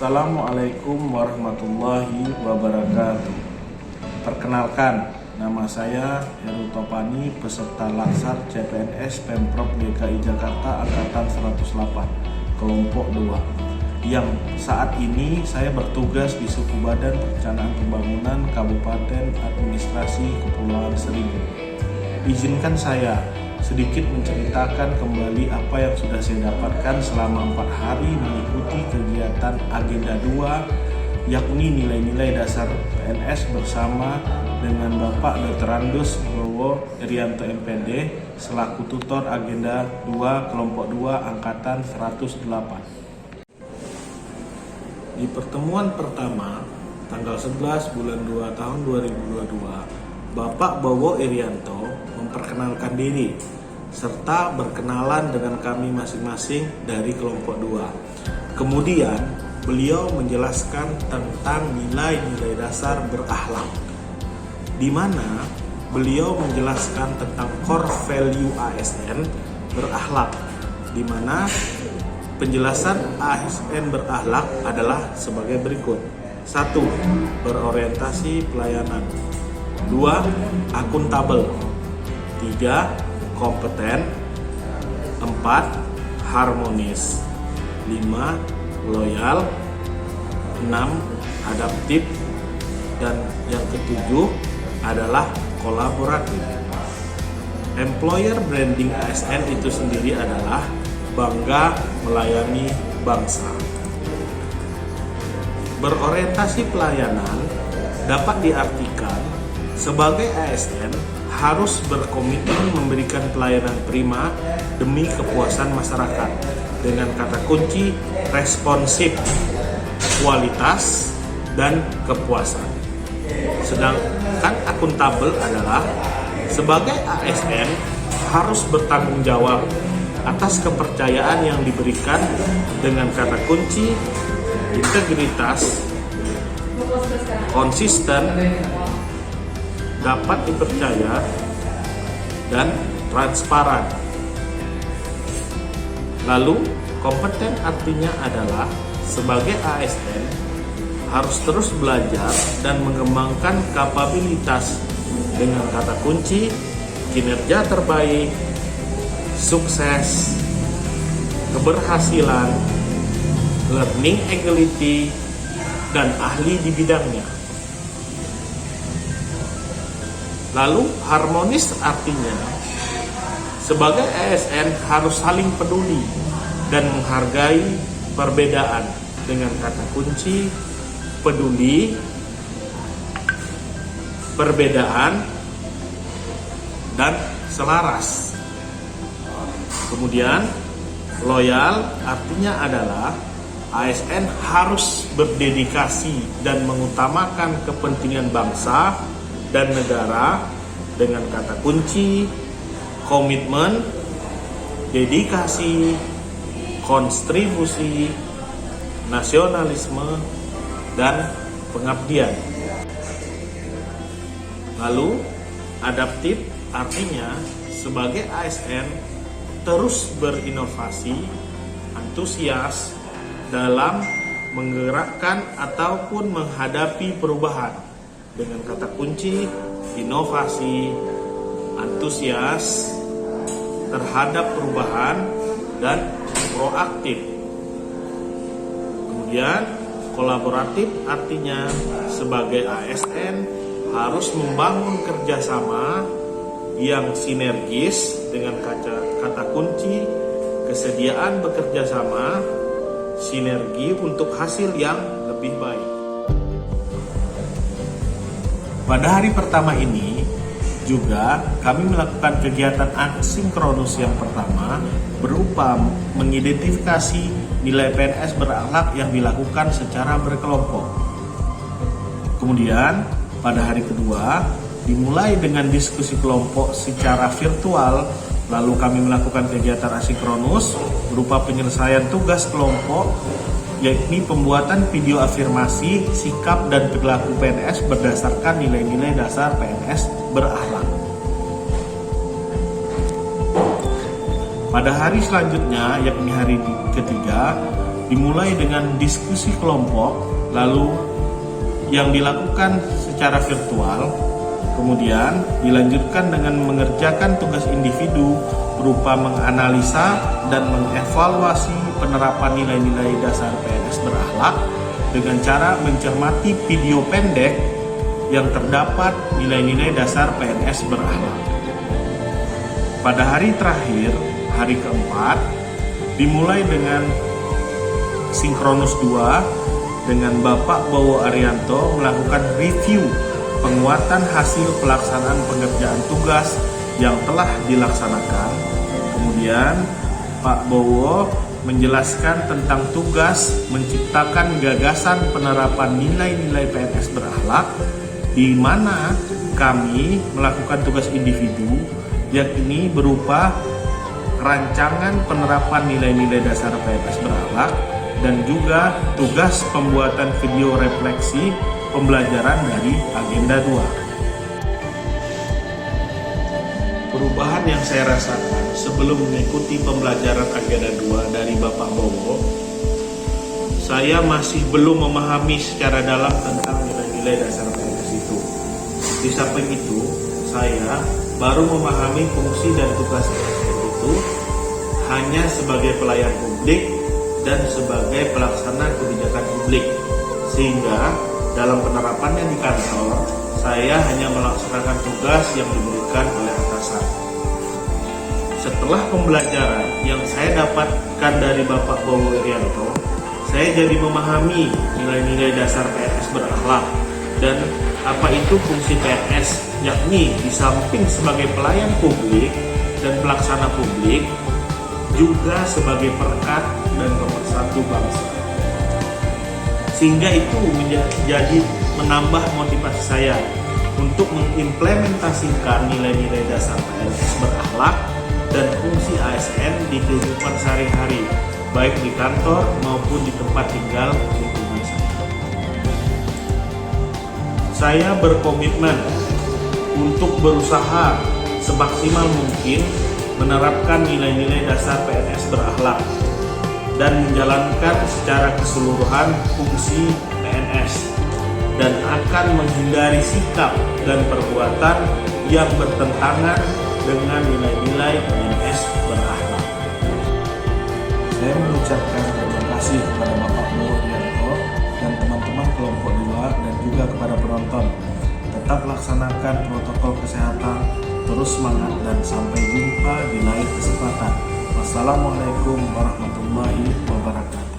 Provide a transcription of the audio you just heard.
Assalamualaikum warahmatullahi wabarakatuh. Perkenalkan, nama saya Heru Topani, peserta Laksar CPNS Pemprov DKI Jakarta Angkatan 108, kelompok 2, yang saat ini saya bertugas di Suku Badan Perencanaan Pembangunan Kabupaten Administrasi Kepulauan Seribu. Izinkan saya sedikit menceritakan kembali apa yang sudah saya dapatkan selama 4 hari mengikuti kegiatan Agenda 2, yakni nilai-nilai dasar PNS bersama dengan Bapak Dr. Randus Bowo Irianto MPD selaku tutor Agenda 2 kelompok 2 Angkatan 108. Di pertemuan pertama tanggal 11 bulan 2 tahun 2022, Bapak Bowo Irianto memperkenalkan diri serta berkenalan dengan kami masing-masing dari kelompok 2. Kemudian beliau menjelaskan tentang nilai-nilai dasar berakhlak, di mana beliau menjelaskan tentang core value ASN berakhlak, di mana penjelasan ASN berakhlak adalah sebagai berikut. 1. Berorientasi pelayanan. 2. Akuntabel. 3. Kompeten. 4. Harmonis. 5. Loyal. 6. Adaptif. Dan yang ketujuh adalah kolaboratif. Employer branding ASN itu sendiri adalah bangga melayani bangsa. Berorientasi pelayanan dapat diartikan sebagai ASN harus berkomitmen memberikan pelayanan prima demi kepuasan masyarakat dengan kata kunci responsif, kualitas, dan kepuasan. Sedangkan akuntabel adalah sebagai ASN harus bertanggung jawab atas kepercayaan yang diberikan dengan kata kunci integritas, konsisten, dapat dipercaya, dan transparan. Lalu, kompeten artinya adalah sebagai ASN harus terus belajar dan mengembangkan kapabilitas dengan kata kunci kinerja terbaik, sukses, keberhasilan, learning ability, dan ahli di bidangnya. Lalu harmonis artinya sebagai ASN harus saling peduli dan menghargai perbedaan dengan kata kunci peduli, perbedaan, dan selaras. Kemudian loyal artinya adalah ASN harus berdedikasi dan mengutamakan kepentingan bangsa dan negara dengan kata kunci komitmen, dedikasi, kontribusi, nasionalisme, dan pengabdian. Lalu adaptif artinya sebagai ASN terus berinovasi, antusias dalam menggerakkan ataupun menghadapi perubahan dengan kata kunci inovasi, antusias terhadap perubahan, dan proaktif. Kemudian kolaboratif artinya sebagai ASN harus membangun kerjasama yang sinergis dengan kata kunci kesediaan bekerja sama, sinergi untuk hasil yang lebih baik. Pada hari pertama ini juga kami melakukan kegiatan asinkronus yang pertama berupa mengidentifikasi nilai PNS berakhlak yang dilakukan secara berkelompok. Kemudian pada hari kedua dimulai dengan diskusi kelompok secara virtual, lalu kami melakukan kegiatan asinkronus berupa penyelesaian tugas kelompok, yakni pembuatan video afirmasi sikap dan perilaku PNS berdasarkan nilai-nilai dasar PNS berakhlak. Pada hari selanjutnya, yakni hari ketiga, dimulai dengan diskusi kelompok, lalu yang dilakukan secara virtual, kemudian dilanjutkan dengan mengerjakan tugas individu berupa menganalisa dan mengevaluasi penerapan nilai-nilai dasar PNS berakhlak dengan cara mencermati video pendek yang terdapat nilai-nilai dasar PNS berakhlak. Pada hari terakhir, hari keempat, dimulai dengan Sinkronus 2 dengan Bapak Bowo Arianto melakukan review penguatan hasil pelaksanaan pengerjaan tugas yang telah dilaksanakan. Kemudian Pak Bowo menjelaskan tentang tugas menciptakan gagasan penerapan nilai-nilai PNS berakhlak, di mana kami melakukan tugas individu, yakni berupa rancangan penerapan nilai-nilai dasar PNS berakhlak dan juga tugas pembuatan video refleksi pembelajaran dari agenda 2. Perubahan yang saya rasakan sebelum mengikuti pembelajaran agenda 2 dari Bapak Bowo, saya masih belum memahami secara dalam tentang nilai-nilai dasar PNS itu. Di samping itu, saya baru memahami fungsi dan tugas ASN itu hanya sebagai pelayan publik dan sebagai pelaksana kebijakan publik, sehingga dalam penerapannya di kantor, saya hanya melaksanakan tugas yang diberikan oleh atasan. Setelah pembelajaran yang saya dapatkan dari Bapak Bowo Arianto, saya jadi memahami nilai-nilai dasar PNS berakhlak dan apa itu fungsi PNS, yakni di samping sebagai pelayan publik dan pelaksana publik, juga sebagai perekat dan pemersatu bangsa. Sehingga itu menjadi menambah motivasi saya untuk mengimplementasikan nilai-nilai dasar PNS berakhlak dan fungsi ASN di kehidupan sehari-hari, baik di kantor maupun di tempat tinggal lingkungan saya. Saya berkomitmen untuk berusaha semaksimal mungkin menerapkan nilai-nilai dasar PNS berakhlak dan menjalankan secara keseluruhan fungsi PNS, dan akan menghindari sikap dan perbuatan yang bertentangan dengan nilai-nilai PNS berakhlak. Saya mengucapkan terima kasih kepada Bapak Bowo Arianto dan teman-teman kelompok 2 dan juga kepada penonton. Tetap laksanakan protokol kesehatan, terus semangat, dan sampai jumpa di lain kesempatan. Wassalamualaikum warahmatullahi wabarakatuh.